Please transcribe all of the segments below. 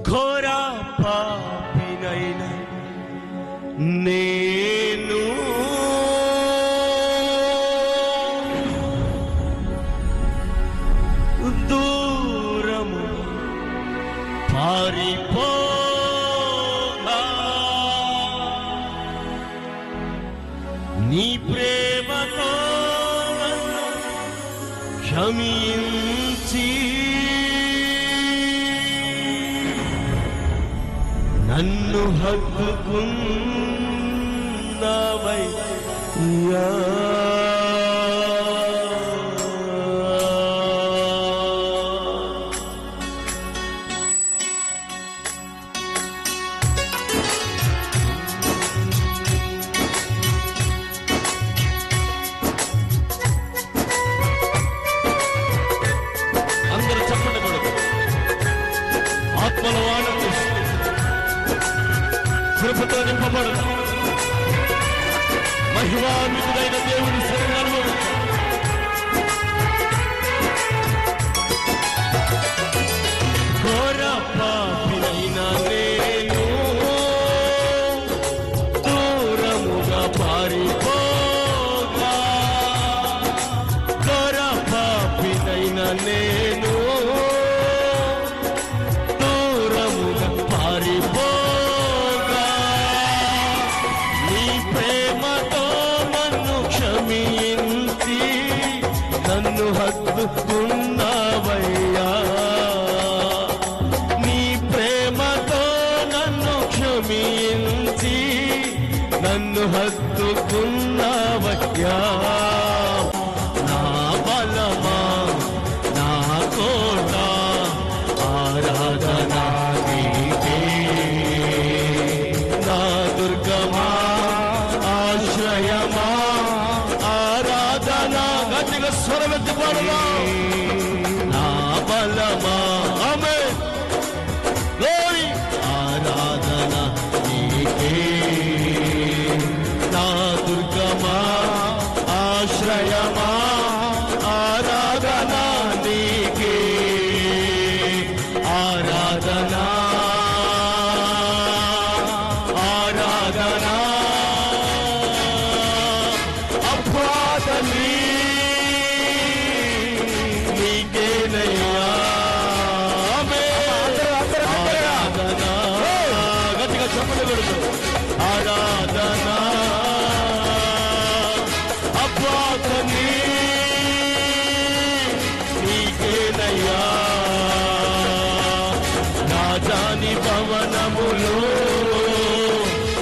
ఘోర పాపినైన నేను దూరము పారిపోగా నీ ప్రేమతో క్షమించి నన్ను హత్తుకున్నావయ్యా. అందరూ చెప్పండి కొడుకు, ఆత్మలో ఆనందిస్తూ కృపతో నింపబడు మహిమాన్వితుడైన దేవుని శరణు అనుభవించు. ఘోర పాపినైన నేను దూరముగా పారిపోగా, ఘోర పాపినైన నేను దూరముగా పారిపో నన్ను హత్తుకున్నావయ్యా. నీ ప్రేమతో నన్ను క్షమించి నన్ను హత్తుకున్నావయ్యా. నా బలమా, నా కోట, ఆరాధనా నీకే. నా దుర్గమా, ఆశ్రయమా, గట్టిగా స్వరమెత్తి పాడుగా. నా బలమా, ఆమేన్, గ్లోరీ, ఆరాధన నీకే. నా దుర్గమా, ఆశ్రయమా, ఆరాధన నీకే. ఆరాధన ఆరాధన అపాదలి ఆరాధన అపాతని నీకేనయ్యా. రాజాని భవనములో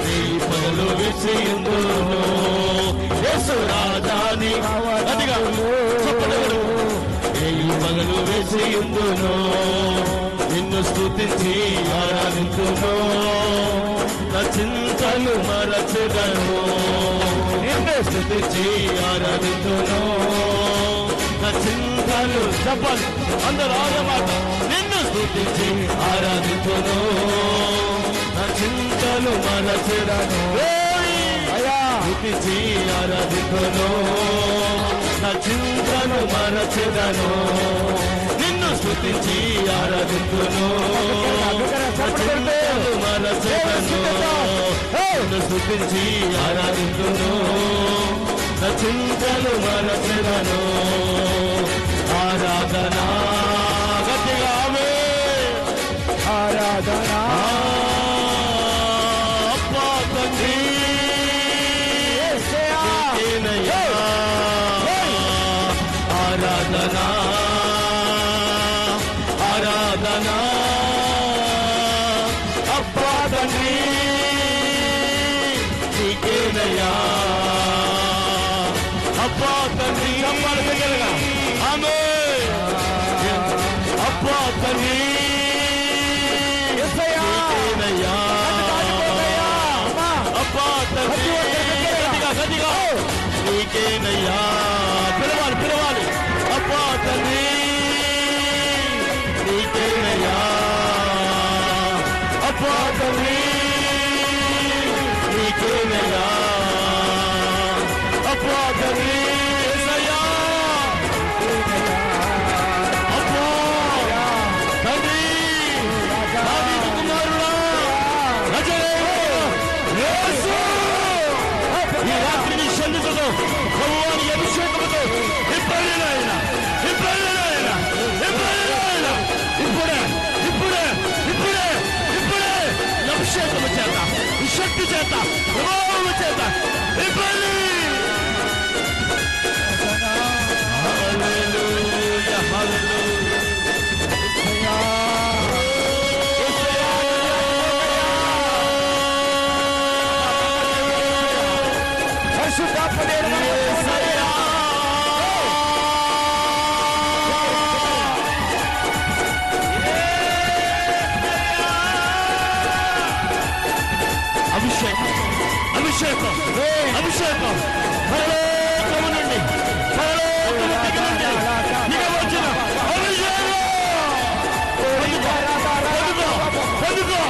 నీ పగలు విషయందును. యేసు రాజాని అదిగా చెప్పడు, నీ పగలు విషయందును. నిన్ను స్తుతించి ఆరాధించును. నా చింతలు మరచెదను. నిన్ను స్తుతించి ఆరాధించును. నా చింతలు చెప్పాలి అందరూ ఆడమాట. నిన్ను స్తుతించి ఆరాధించును. నా చింతలు మరచెదను. స్తుతించి ఆరాధించును. నా చింతలు మరచెదను. నిన్ను స్తుతించి ఆరాధించును. మరచెదను. నిన్ను స్తుతించి ఆరాధించును. నా చింతలు మరచెదను. ఆరాధన గట్టిగా ఆమేన్. ఆరాధన అప్పా తండ్రి నీకేనయ్యా. ఆరాధన ఆరాధన అప్పా తండ్రి నీకేనయ్యా. అప్పా తండ్రి చెప్పాలిగా ఆమేన్. అప్పా తండ్రి నీకేనయ్యా. అప్పా తండ్రి గట్టిగా నీకేనయ్యా. పిలవాలి పిలవాలి. అప్పా తండ్రి నీకేనయ్యా. అప్పా తండ్రి నీకేనయ్యా. అప్పా తండ్రి అభిషేకముతో ప్రభువాని అభిషేకముతో ఇప్పుడే నాయన, ఇప్పుడే నాయన, ఇప్పుడే నాయన, ఇప్పుడే ఇప్పుడే ఇప్పుడే ఇప్పుడే అభిషేకము చేత, శక్తి చేత, ప్రభావము చేత ఇప్పుడే. హల్లెలూయా హల్లెలూయా అభిషేకం అభిషేకం అభిషేకం పరలోకము నుండి పరలోకము దిగి నుండి ఇక వచ్చిన అభిషేకం పొందుకో పొందుకో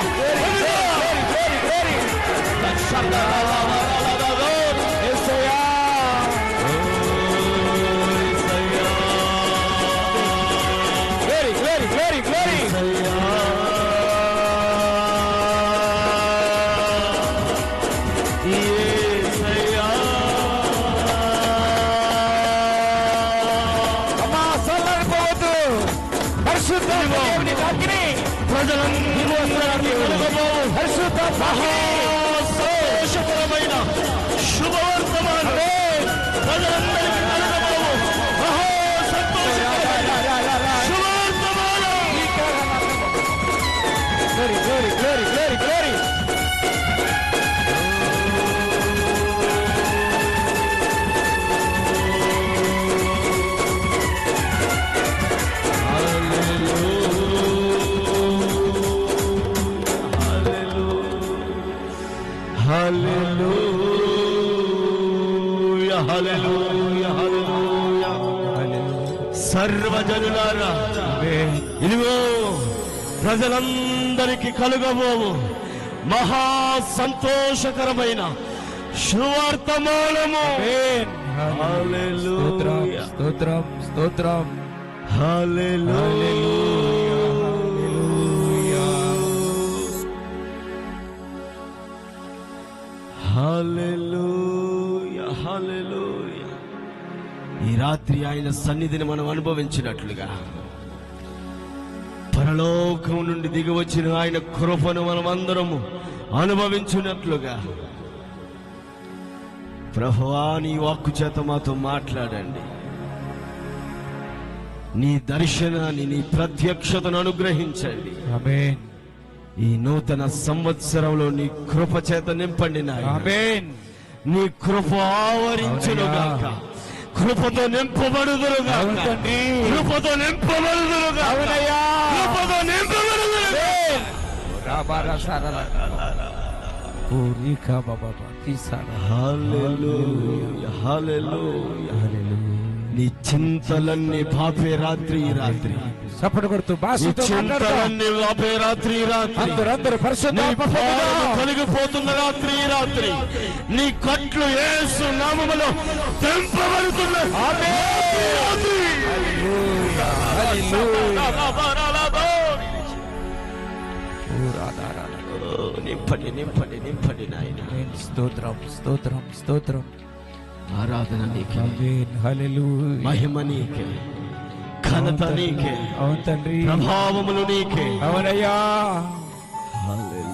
మహాసంతోషకరమైన శుభవర్తమానం ప్రజలందరికీ కలుగబోవు. మహాసంతోషకరమైన శుభవర్తమానం. Glory glory glory glory glory. Hallelujah hallelujah hallelujah. సర్వజనులారా ఇదిగో ప్రజలందరికీ కలుగబోవు మహా సంతోషకరమైన సువార్తమానము. హల్లెలూయా స్తోత్రం స్తోత్రం హల్లెలూయా. హల్లెలూయా హల్లెలూయా. ఈ రాత్రి ఆయన సన్నిధిని మనం అనుభవించినట్లుగా పరలోకం నుండి దిగి వచ్చిన ఆయన కృపను మనం అందరము అనుభవించినట్లుగా ప్రభువా నీ వాక్కు చేత మాతో మాట్లాడండి. నీ దర్శనాన్ని, నీ ప్రత్యక్షతను అనుగ్రహించండి. ఆమేన్. ఈ నూతన సంవత్సరంలో నీ కృప చేత నింపండి నాయనా. ఆమేన్. నీ కృప ఆవరించునుగాక, కృపతో నింపబడుదురుగాక, కృపతో నింపబడుదురుగాక, కృపతో నింపబడుదురుగాక. హల్లెలూయా హల్లెలూయా హల్లెలూయా. నీ చింతలన్నీ బాపే రాత్రి ఈ రాత్రి, చప్పట్లు కొడుతూ భాషతో చింతలన్నీ బాపే రాత్రి ఈ రాత్రి, అందరూ కలిగిపోతున్న రాత్రి ఈ రాత్రి, నీ కట్లు యేసు నామములో తెంపబడుతున్న నింపండి నింపండి నింపండి నాయన. స్తోత్రం స్తోత్రం స్తోత్రం. ఆరాధన నీకే, హల్లెలూయా. మహిమ నీకే, ఘనత నీకే, అవును తండ్రి, ప్రభావములు నీకే. అవునయ్యా. హల్లెలూయా.